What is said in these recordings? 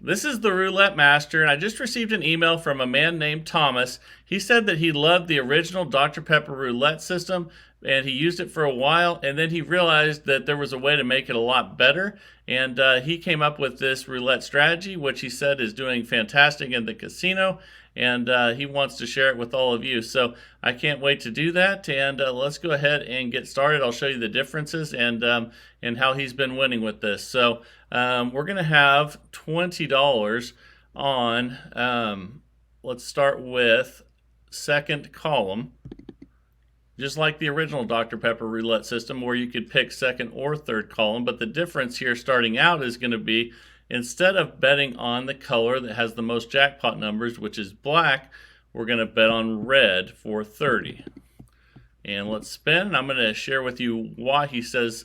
This is the Roulette Master, and I just received an email from a man named Thomas. He said that he loved the original Dr. Pepper roulette system, and he used it for a while, and then he realized that there was a way to make it a lot better, and he came up with this roulette strategy, which he said is doing fantastic in the casino, and he wants to share it with all of you. So I can't wait to do that, and let's go ahead and get started. I'll show you the differences and how he's been winning with this. So we're going to have $20 on, let's start with second column, just like the original Dr. Pepper roulette system where you could pick second or third column. But the difference here starting out is going to be, instead of betting on the color that has the most jackpot numbers, which is black, we're going to bet on red for 30. And let's spin. I'm going to share with you why he says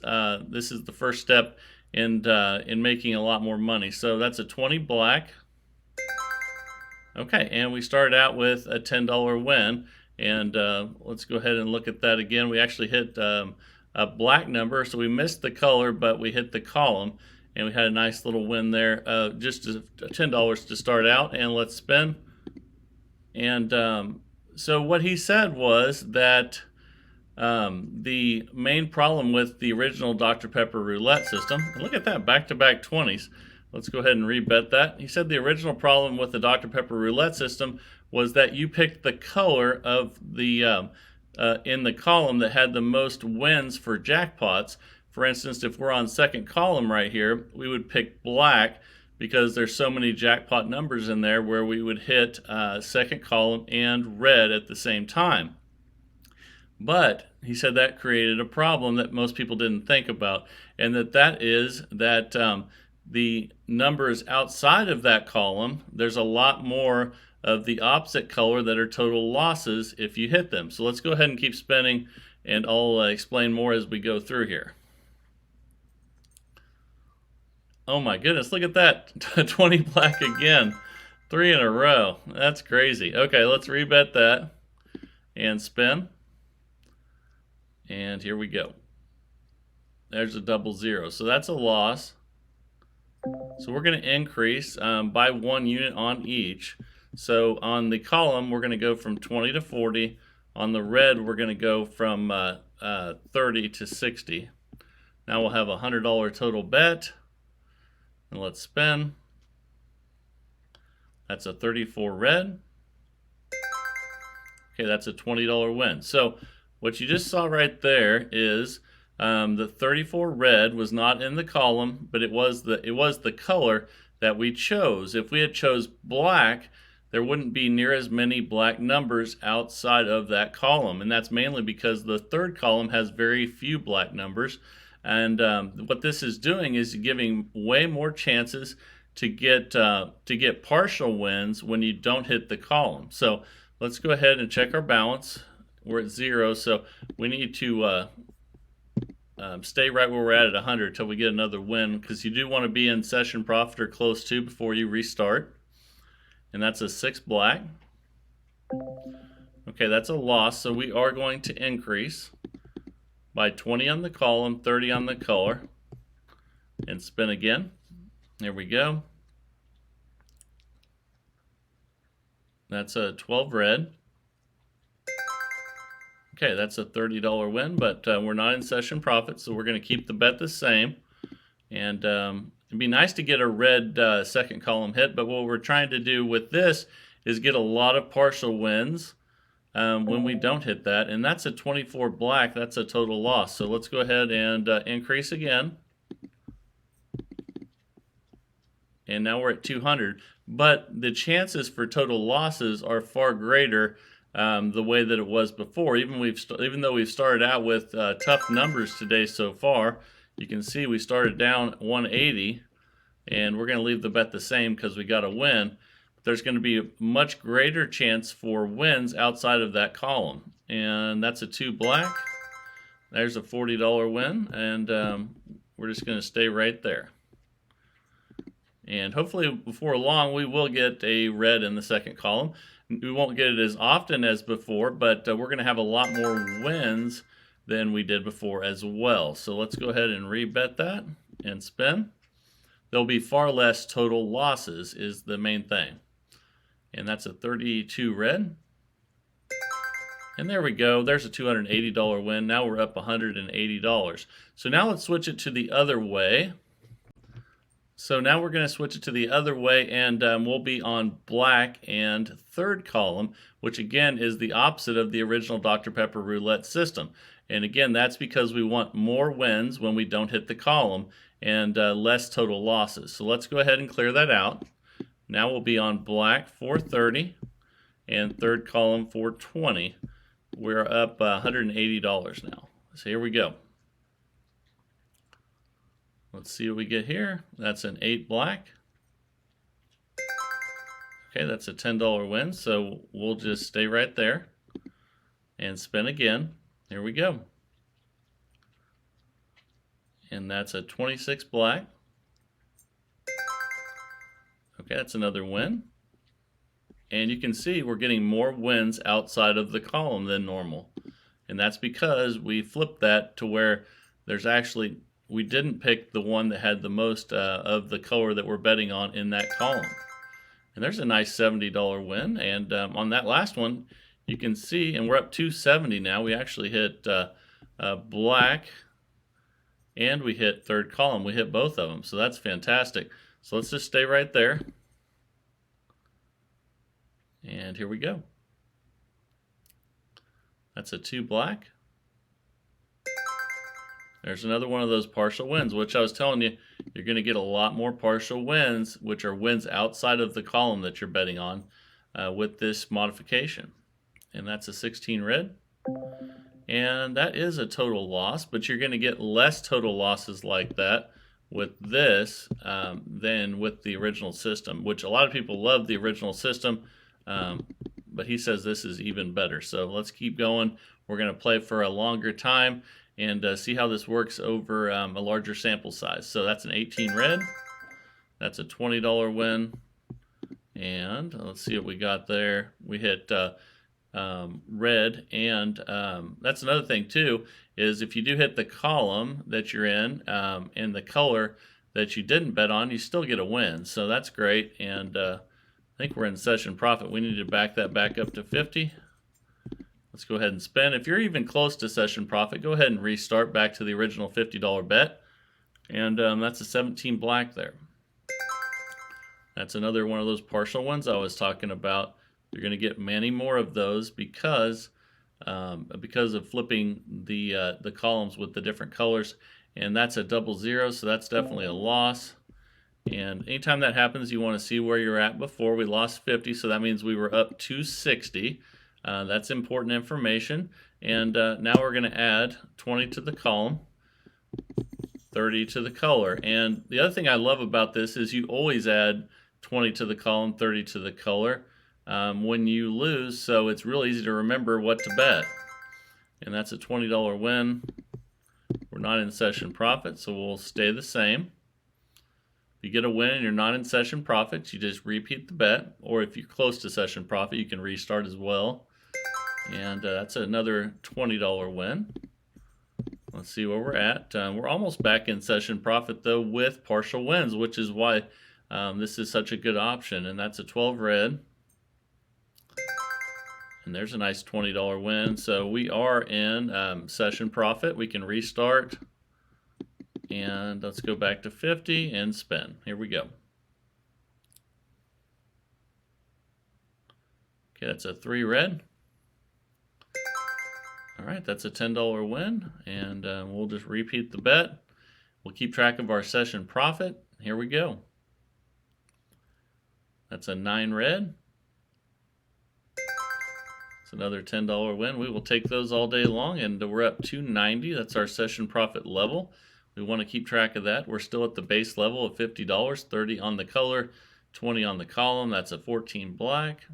this is the first step in making a lot more money. So that's a 20 black. Okay, and we started out with a $10 win. And let's go ahead and look at that again. We actually hit a black number, so we missed the color, but we hit the column. And we had a nice little win there, just $10 to start out. And let's spin. And so what he said was that the main problem with the original Dr. Pepper roulette system, look at that, back-to-back 20s. Let's go ahead and rebet that. He said the original problem with the Dr. Pepper roulette system was that you picked the color of the in the column that had the most wins for jackpots. For instance, if we're on second column right here, we would pick black because there's so many jackpot numbers in there where we would hit second column and red at the same time. But he said that created a problem that most people didn't think about, and that is that the numbers outside of that column, there's a lot more of the opposite color that are total losses if you hit them. So let's go ahead and keep spinning, and I'll explain more as we go through here. Oh my goodness, look at that. 20 black again. 3 in a row. That's crazy. Okay, let's rebet that and spin. And here we go. There's a double zero. So that's a loss. So we're going to increase by 1 unit on each. So on the column, we're going to go from 20 to 40. On the red, we're going to go from 30 to 60. Now we'll have a $100 total bet. And let's spin. That's a 34 red. Okay, that's a $20 win. So what you just saw right there is the 34 red was not in the column, but it was the color that we chose. If we had chose black, there wouldn't be near as many black numbers outside of that column, and that's mainly because the third column has very few black numbers. And what this is doing is giving way more chances to get partial wins when you don't hit the column. So let's go ahead and check our balance. We're at 0, so we need to stay right where we're at 100 until we get another win, because you do want to be in session profit or close to before you restart. And that's a 6 black. Okay, that's a loss, so we are going to increase by 20 on the column, 30 on the color, and spin again. There we go. That's a 12 red. Okay, that's a $30 win, but we're not in session profit, so we're going to keep the bet the same. And it'd be nice to get a red second column hit, but what we're trying to do with this is get a lot of partial wins when we don't hit that. And that's a 24 black. That's a total loss. So let's go ahead and increase again. And now we're at 200. But the chances for total losses are far greater the way that it was before. Even though we've started out with tough numbers today so far, you can see we started down 180, and we're going to leave the bet the same because we got a win. But there's going to be a much greater chance for wins outside of that column, and that's a 2 black. There's a $40 win, and we're just going to stay right there. And hopefully before long we will get a red in the second column. We won't get it as often as before, but we're going to have a lot more wins than we did before as well. So let's go ahead and rebet that and spin. there'll be far less total losses is the main thing. And that's a 32 red. And there we go. There's a $280 win. Now we're up $180. So now let's switch it to the other way. So now we're going to switch it to the other way, and we'll be on black and third column, which again is the opposite of the original Dr. Pepper roulette system. And again, that's because we want more wins when we don't hit the column and less total losses. So let's go ahead and clear that out. Now we'll be on black 430 and third column 420. We're up $180 now. So here we go. Let's see what we get here. That's an 8 black. Okay, that's a $10 win, so we'll just stay right there and spin again. Here we go. And that's a 26 black. Okay, that's another win. And you can see we're getting more wins outside of the column than normal. And that's because we flipped that to where there's actually, we didn't pick the one that had the most of the color that we're betting on in that column. And there's a nice $70 win. And on that last one, you can see, and we're up 270 now. We actually hit black and we hit third column. We hit both of them. So that's fantastic. So let's just stay right there. And here we go. That's a 2 black. There's another one of those partial wins, which I was telling you, you're going to get a lot more partial wins, which are wins outside of the column that you're betting on with this modification. And that's a 16 red. And that is a total loss, but you're going to get less total losses like that with this than with the original system, which a lot of people love the original system. But he says this is even better. So let's keep going. We're going to play for a longer time and see how this works over a larger sample size. So that's an 18 red. That's a $20 win. And let's see what we got there. We hit red. And that's another thing too, is if you do hit the column that you're in and the color that you didn't bet on, you still get a win. So that's great. And I think we're in session profit. We need to back that back up to 50. Let's go ahead and spin. If you're even close to session profit, go ahead and restart back to the original $50 bet. And that's a 17 black there. That's another one of those partial ones I was talking about. You're going to get many more of those because of flipping the columns with the different colors. And that's a 00, so that's definitely a loss. And anytime that happens, you want to see where you're at before. We lost 50, so that means we were up 260. That's important information. And now we're going to add 20 to the column, 30 to the color. And the other thing I love about this is you always add 20 to the column, 30 to the color when you lose, so it's real easy to remember what to bet. And that's a $20 win. We're not in session profit, so we'll stay the same. If you get a win and you're not in session profits, you just repeat the bet. Or if you're close to session profit, you can restart as well. And that's another $20 win. Let's see where we're at. We're almost back in session profit, though, with partial wins, which is why this is such a good option. And that's a 12 red. And there's a nice $20 win. So we are in session profit. We can restart. And let's go back to 50 and spin. Here we go. Okay, that's a 3 red. All right, that's a $10 win. And we'll just repeat the bet. We'll keep track of our session profit. Here we go. That's a 9 red. It's another $10 win. We will take those all day long, and we're up 290. That's our session profit level. We want to keep track of that. We're still at the base level of $50, 30 on the color, 20 on the column. That's a 14 black.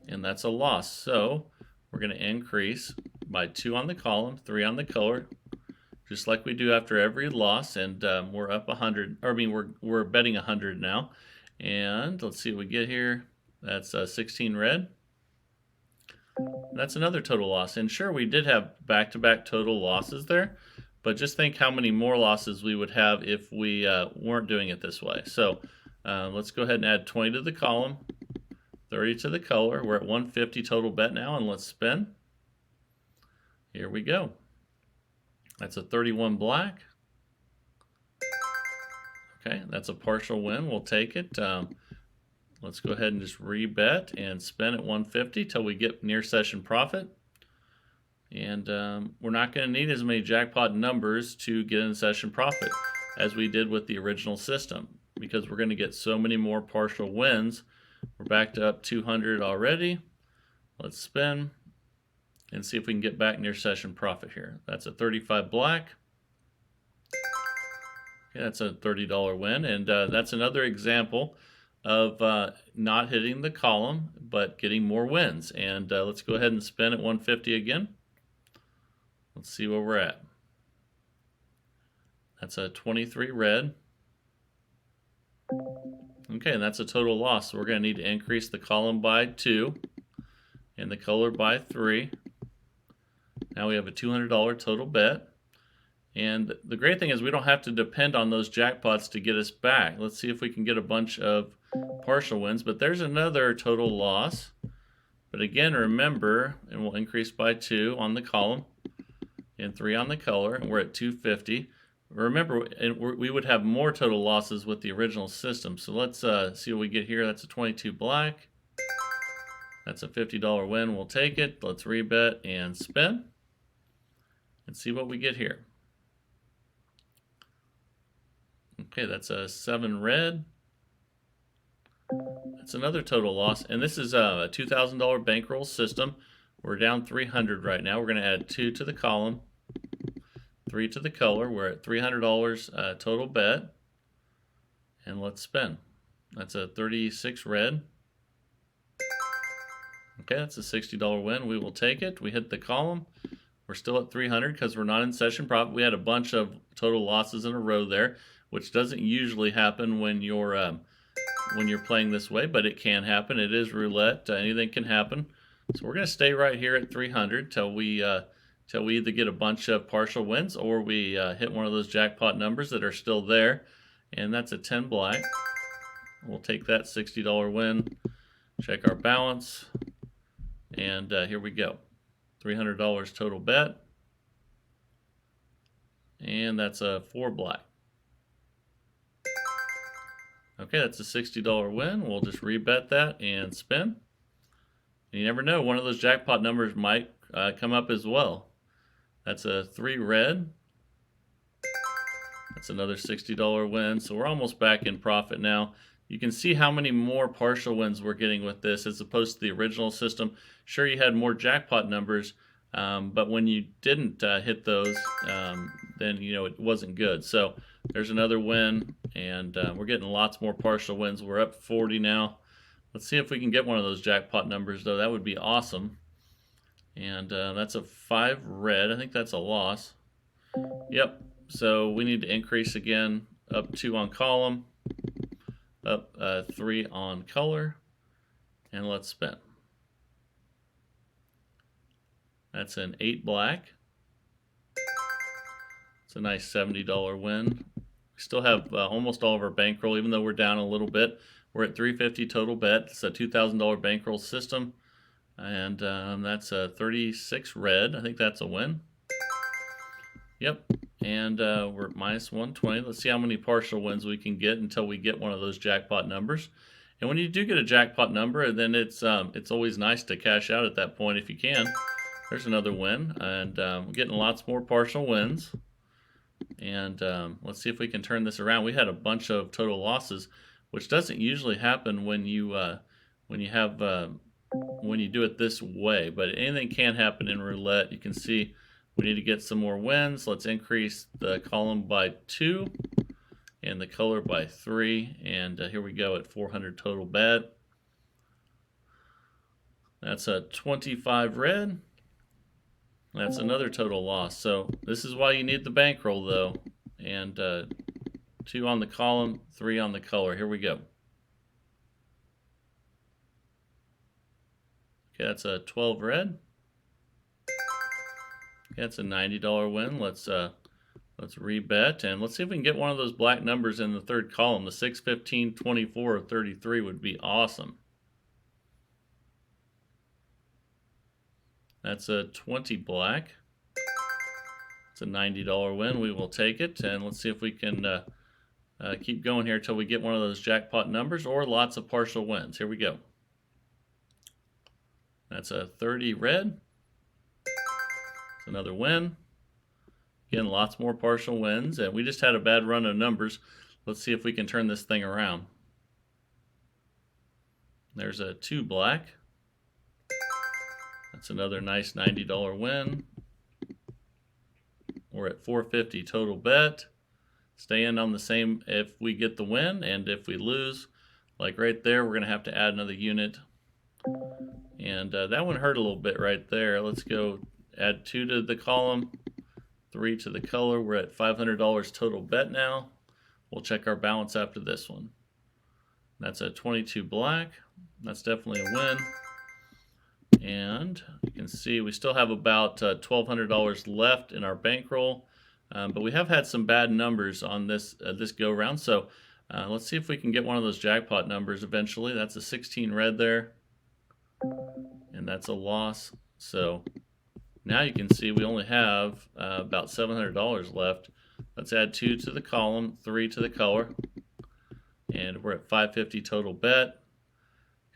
And that's a loss. So we're going to increase by 2 on the column, 3 on the color, just like we do after every loss. And we're up 100, or I mean, we're betting 100 now. And let's see what we get here. That's 16 red. That's another total loss. And sure, we did have back-to-back total losses there, but just think how many more losses we would have if we weren't doing it this way. So let's go ahead and add 20 to the column, 30 to the color. We're at 150 total bet now, and let's spin. Here we go. That's a 31 black. Okay, that's a partial win. We'll take it. Let's go ahead and just rebet and spin at 150 till we get near session profit. And we're not going to need as many jackpot numbers to get in session profit as we did with the original system, because we're going to get so many more partial wins. We're back to up 200 already. Let's spin and see if we can get back near session profit here. That's a 35 black. Okay, that's a $30 win, and that's another example of not hitting the column but getting more wins. And let's go ahead and spin at 150 again. Let's see where we're at. That's a 23 red. Okay, and that's a total loss. So we're going to need to increase the column by 2 and the color by 3. Now we have a $200 total bet. And the great thing is we don't have to depend on those jackpots to get us back. Let's see if we can get a bunch of partial wins. But there's another total loss. But again, remember, and we'll increase by 2 on the column and 3 on the color, and we're at 250. Remember, we would have more total losses with the original system. So let's see what we get here. That's a 22 black. That's a $50 win. We'll take it. Let's rebet and spin and see what we get here. Okay, that's a 7 red. That's another total loss. And this is a $2,000 bankroll system. We're down 300 right now. We're going to add 2 to the column, 3 to the color. We're at $300 total bet. And let's spin. That's a 36 red. Okay, that's a $60 win. We will take it. We hit the column. We're still at 300 because we're not in session profit. We had a bunch of total losses in a row there, which doesn't usually happen when you're playing this way, but it can happen. It is roulette. Anything can happen. So we're going to stay right here at 300 till we either get a bunch of partial wins or we hit one of those jackpot numbers that are still there. And that's a 10 black. We'll take that $60 win. Check our balance. And here we go. $300 total bet. And that's a 4 black. Okay, that's a $60 win. We'll just rebet that and spin. And you never know, one of those jackpot numbers might come up as well. That's a 3 red. That's another $60 win. So we're almost back in profit now. You can see how many more partial wins we're getting with this as opposed to the original system. Sure, you had more jackpot numbers, but when you didn't hit those, then it wasn't good. So there's another win, and we're getting lots more partial wins. We're up 40 now. Let's see if we can get one of those jackpot numbers, though. That would be awesome. And that's a 5 red. I think that's a loss. Yep. So we need to increase again, up 2 on column, up 3 on color, and let's spin. That's an 8 black. It's a nice $70 win. We still have almost all of our bankroll, even though we're down a little bit. We're at 350 total bet. It's a $2,000 bankroll system, and that's a 36 red. I think that's a win. Yep, and we're at minus 120. Let's see how many partial wins we can get until we get one of those jackpot numbers. And when you do get a jackpot number, then it's always nice to cash out at that point if you can. There's another win, and we're getting lots more partial wins. And let's see if we can turn this around. We had a bunch of total losses, which doesn't usually happen when you do it this way. But anything can happen in roulette. You can see we need to get some more wins. Let's increase the column by 2 and the color by 3. And here we go at 400 total bet. That's a 25 red. That's another total loss. So this is why you need the bankroll, though. And 2 on the column, 3 on the color. Here we go. Okay, that's a 12 red. Okay, that's a $90 win. Let's Let's rebet, and let's see if we can get one of those black numbers in the third column. The 6, 15, 24, or 33 would be awesome. That's a 20 black. It's a $90 win. We will take it, and let's see if we can keep going here until we get one of those jackpot numbers or lots of partial wins. Here we go. That's a 30 red. It's another win. Again, lots more partial wins, and we just had a bad run of numbers. Let's see if we can turn this thing around. There's a 2 black. That's another nice $90 win. We're at $450 total bet. Staying on the same if we get the win, and if we lose, like right there, we're going to have to add another unit. And that one hurt a little bit right there. Let's go add 2 to the column, 3 to the color. We're at $500 total bet now. We'll check our balance after this one. That's a 22 black. That's definitely a win. And you can see we still have about $1,200 left in our bankroll, but we have had some bad numbers on this this go round. So let's see if we can get one of those jackpot numbers eventually. That's a 16 red there, and that's a loss. So now you can see we only have about $700 left. Let's add 2 to the column, 3 to the color, and we're at $550 total bet.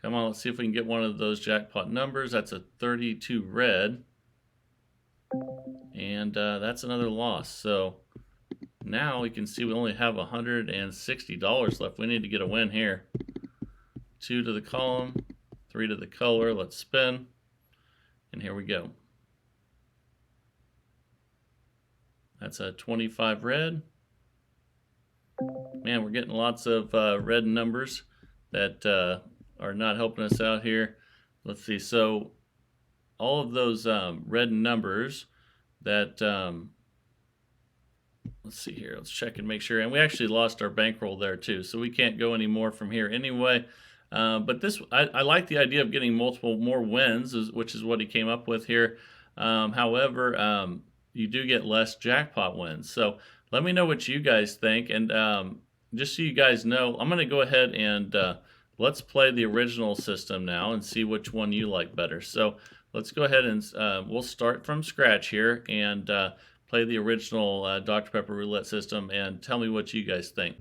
Come on, let's see if we can get one of those jackpot numbers. That's a 32 red, and that's another loss. So now we can see we only have $160 left. We need to get a win here. 2 to the column, 3 to the color. Let's spin, and here we go. That's a 25 red. Man, we're getting lots of red numbers that are not helping us out here. Let's see. So all of those red numbers that let's see here. Let's check and make sure. And we actually lost our bankroll there too, so we can't go any more from here anyway. But this, I like the idea of getting multiple more wins, which is what he came up with here. However, you do get less jackpot wins. So let me know what you guys think. And just so you guys know, I'm going to go ahead and let's play the original system now and see which one you like better. So let's go ahead and we'll start from scratch here and play the original Dr. Pepper Roulette system and tell me what you guys think.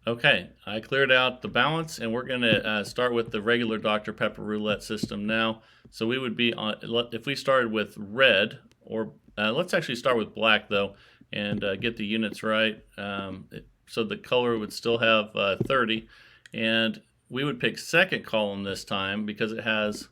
Okay, I cleared out the balance, and we're going to start with the regular Dr. Pepper Roulette system now. So we would be on, if we started with red, or let's actually start with black though, and get the units right. So the color would still have 30, and we would pick second column this time because it has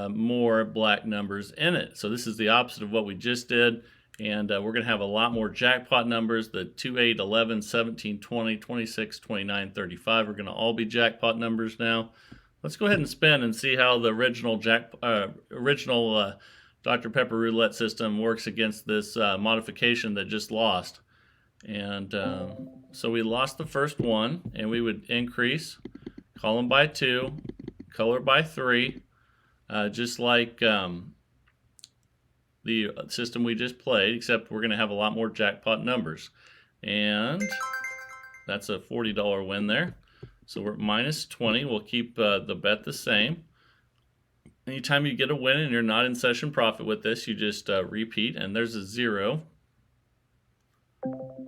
more black numbers in it. So this is the opposite of what we just did, and we're going to have a lot more jackpot numbers. The 2, 8, 11, 17, 20, 26, 29, 35 are going to all be jackpot numbers now. Let's go ahead and spin and see how the original Dr. Pepper Roulette system works against this modification that just lost. And so we lost the first one, and we would increase column by 2, color by 3, just like the system we just played, except we're going to have a lot more jackpot numbers. And that's a $40 win there. So we're at minus 20. We'll keep the bet the same. Anytime you get a win and you're not in session profit with this, you just repeat, and there's a 0.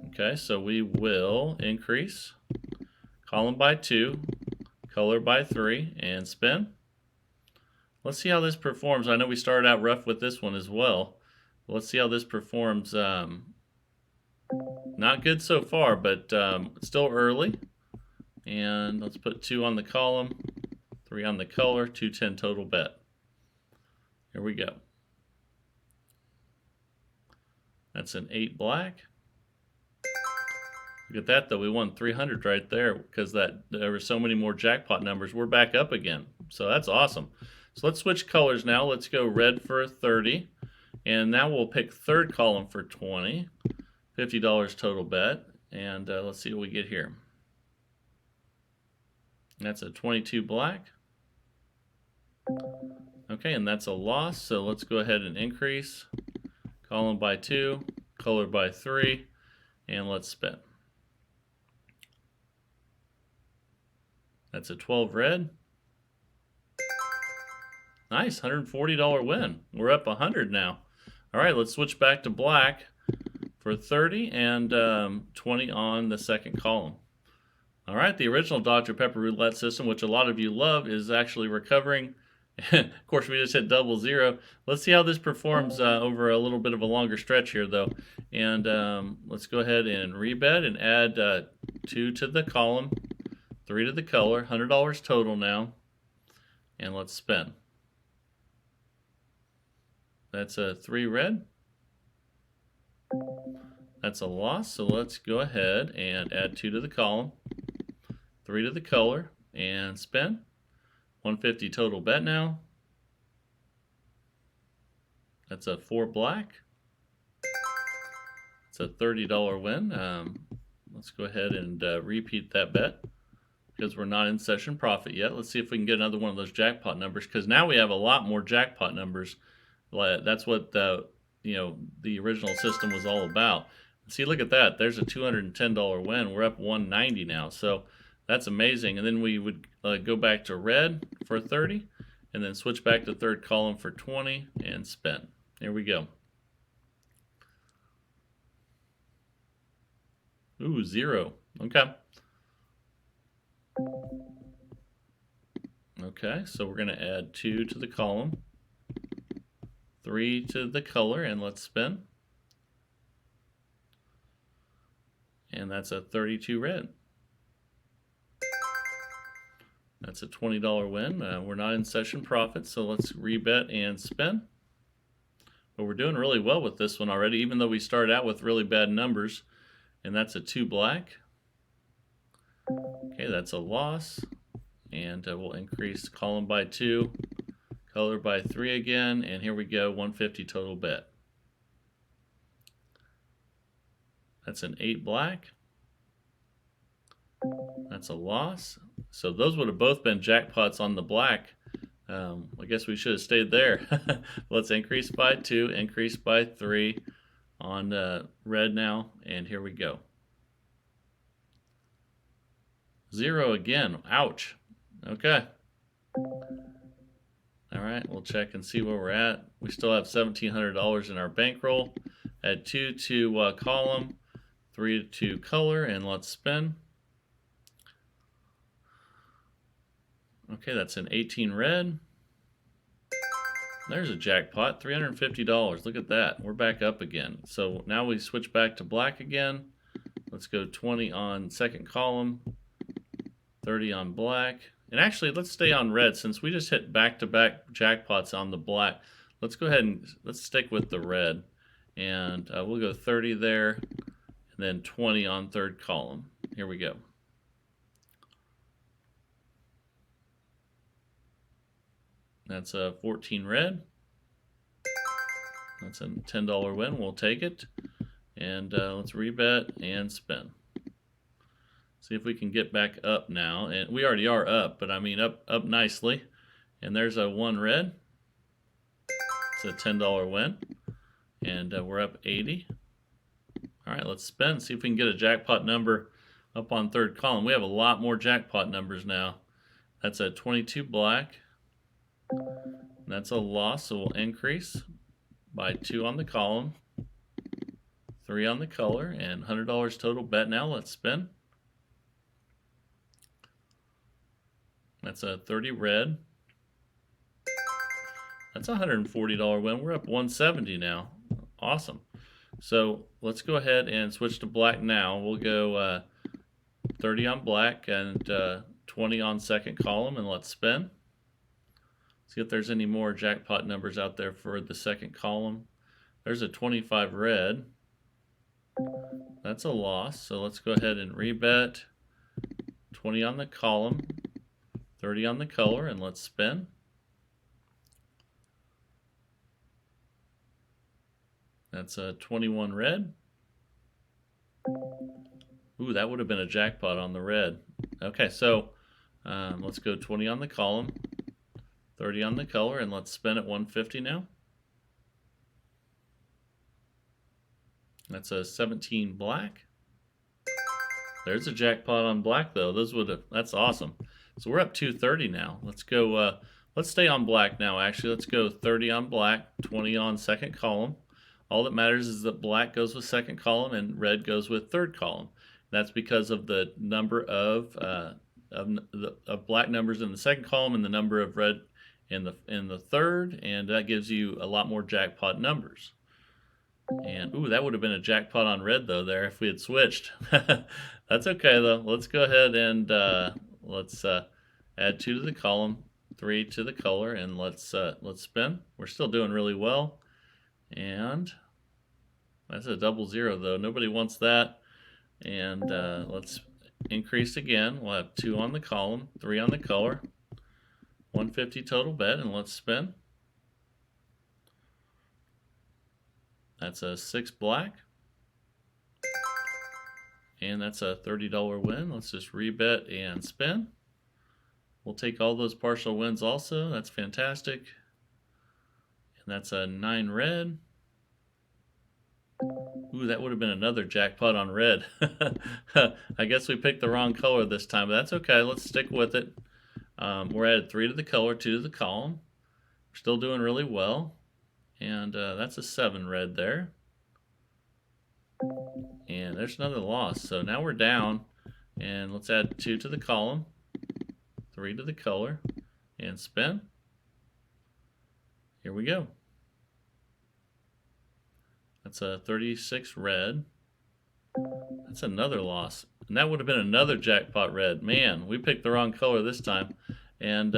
Okay, so we will increase column by 2, color by 3, and spin. Let's see how this performs. I know we started out rough with this one as well. Let's see how this performs. Not good so far, but it's still early. And let's put 2 on the column, 3 on the color, 210 total bet. Here we go. That's an 8 black. Look at that though, we won 300 right there because there were so many more jackpot numbers. We're back up again, so that's awesome. So let's switch colors now. Let's go red for 30, and now we'll pick third column for 20, $50 total bet, and let's see what we get here. That's a 22 black. Okay, and that's a loss, so let's go ahead and increase column by 2, color by 3, and let's spin. That's a 12 red. Nice, $140 win. We're up 100 now. All right, let's switch back to black for 30 and 20 on the second column. All right, the original Dr. Pepper roulette system, which a lot of you love, is actually recovering. Of course, we just hit double zero. Let's see how this performs over a little bit of a longer stretch here, though. And let's go ahead and rebet and add 2 to the column, 3 to the color, $100 total now. And let's spin. That's a 3 red. That's a loss, so let's go ahead and add 2 to the column, 3 to the color, and spin. 150 total bet now. That's a 4 black. It's a $30 win. Let's go ahead and repeat that bet because we're not in session profit yet. Let's see if we can get another one of those jackpot numbers, because now we have a lot more jackpot numbers. That's what the original system was all about. See, look at that. There's a $210 win. We're up 190 now. So that's amazing. And then we would go back to red for 30 and then switch back to third column for 20 and spin. Here we go. Ooh, 0. Okay. Okay, so we're going to add 2 to the column, 3 to the color, and let's spin. And that's a 32 red. That's a $20 win. We're not in session profit, so let's rebet and spin. But we're doing really well with this one already, even though we started out with really bad numbers. And that's a 2 black. Okay, that's a loss. And we'll increase column by 2, color by 3 again, and here we go, 150 total bet. That's an 8 black. That's a loss. So those would have both been jackpots on the black. I guess we should have stayed there. Let's increase by 2, increase by 3 on red now, and here we go. 0 again. Ouch. Okay. All right, we'll check and see where we're at. We still have $1,700 in our bankroll. Add 2 to column, 3 to color, and let's spin. Okay, that's an 18 red. There's a jackpot, $350. Look at that. We're back up again. So now we switch back to black again. Let's go 20 on second column, 30 on black. And actually, let's stay on red since we just hit back-to-back jackpots on the black. Let's go ahead and let's stick with the red. And we'll go 30 there, and then 20 on third column. Here we go. That's a 14 red. That's a $10 win. We'll take it. And let's rebet and spin. See if we can get back up now. And we already are up, but I mean up nicely. And there's a 1 red. It's a $10 win. And we're up 80. All right, let's spin. See if we can get a jackpot number up on third column. We have a lot more jackpot numbers now. That's a 22 black. That's a loss, so we'll increase by 2 on the column, 3 on the color, and $100 total bet now. Let's spin. That's a 30 red. That's a $140 win. We're up 170 now. Awesome. So let's go ahead and switch to black now. We'll go 30 on black and 20 on second column, and let's spin. See if there's any more jackpot numbers out there for the second column. There's a 25 red. That's a loss, so let's go ahead and rebet. 20 on the column, 30 on the color, and let's spin. That's a 21 red. Ooh, that would have been a jackpot on the red. Okay, so let's go 20 on the column, 30 on the color, and let's spin at 150 now. That's a 17 black. There's a jackpot on black though. That's awesome. So we're up 230 now. Let's go, let's stay on black now actually. Let's go 30 on black, 20 on second column. All that matters is that black goes with second column and red goes with third column. That's because of the number of black numbers in the second column and the number of red in the third, and that gives you a lot more jackpot numbers. And ooh, that would have been a jackpot on red though there if we had switched. That's okay though. Let's go ahead and let's add 2 to the column, 3 to the color, and let's spin. We're still doing really well. And that's a 00 though. Nobody wants that. And let's increase again. We'll have 2 on the column, 3 on the color, 150 total bet, and let's spin. That's a 6 black. And that's a $30 win. Let's just rebet and spin. We'll take all those partial wins also. That's fantastic. And that's a 9 red. Ooh, that would have been another jackpot on red. I guess we picked the wrong color this time, but that's okay. Let's stick with it. We're added 3 to the color, 2 to the column. We're still doing really well. And that's a 7 red there. And there's another loss. So now we're down. And let's add 2 to the column, 3 to the color, and spin. Here we go. That's a 36 red. That's another loss. And that would have been another jackpot red. Man, we picked the wrong color this time. And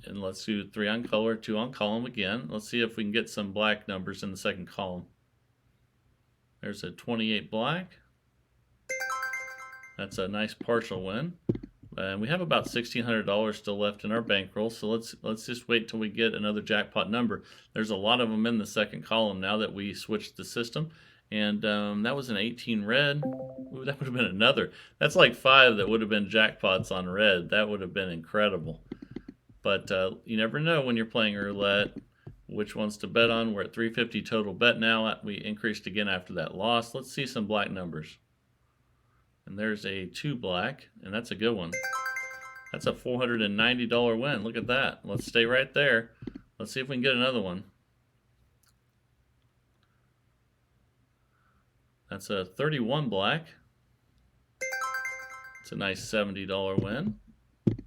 let's do 3 on color, 2 on column again. Let's see if we can get some black numbers in the second column. There's a 28 black. That's a nice partial win. And we have about $1,600 still left in our bankroll, so let's just wait till we get another jackpot number. There's a lot of them in the second column now that we switched the system. And that was an 18 red. Ooh, that would have been another. That's like 5 that would have been jackpots on red. That would have been incredible. But you never know when you're playing roulette which ones to bet on. We're at 350 total bet now. We increased again after that loss. Let's see some black numbers. And there's a 2 black, and that's a good one. That's a $490 win. Look at that. Let's stay right there. Let's see if we can get another one. That's a 31 black. It's a nice $70 win.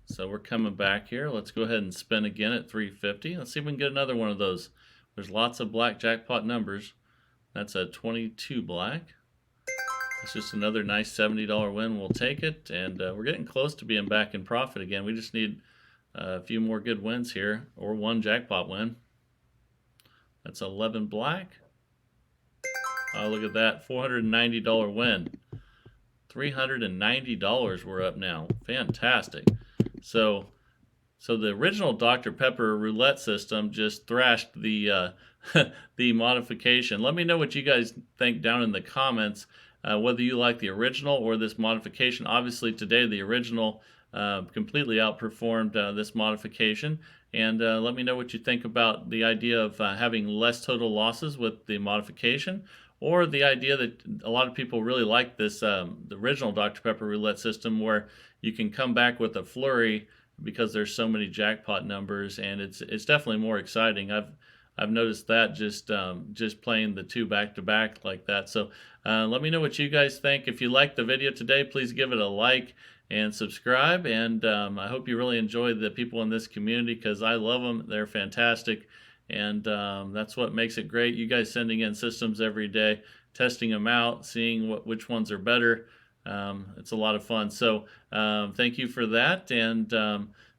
So we're coming back here. Let's go ahead and spin again at 350. Let's see if we can get another one of those. There's lots of black jackpot numbers. That's a 22 black. It's just another nice $70 win. We'll take it, and we're getting close to being back in profit again. We just need a few more good wins here, or one jackpot win. That's 11 black. Oh, look at that, $490 win. $390 we're up now. Fantastic. So the original Dr. Pepper roulette system just thrashed the the modification. Let me know what you guys think down in the comments. Whether you like the original or this modification. Obviously today the original completely outperformed this modification. And let me know what you think about the idea of having less total losses with the modification, or the idea that a lot of people really like this, the original Dr. Pepper roulette system, where you can come back with a flurry because there's so many jackpot numbers, and it's definitely more exciting. I've noticed that just playing the 2 back-to-back like that. So let me know what you guys think. If you liked the video today, please give it a like and subscribe. And I hope you really enjoy the people in this community, because I love them. They're fantastic. And that's what makes it great. You guys sending in systems every day, testing them out, seeing which ones are better. It's a lot of fun. So thank you for that. And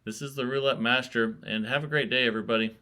this is the Roulette Master. And have a great day, everybody.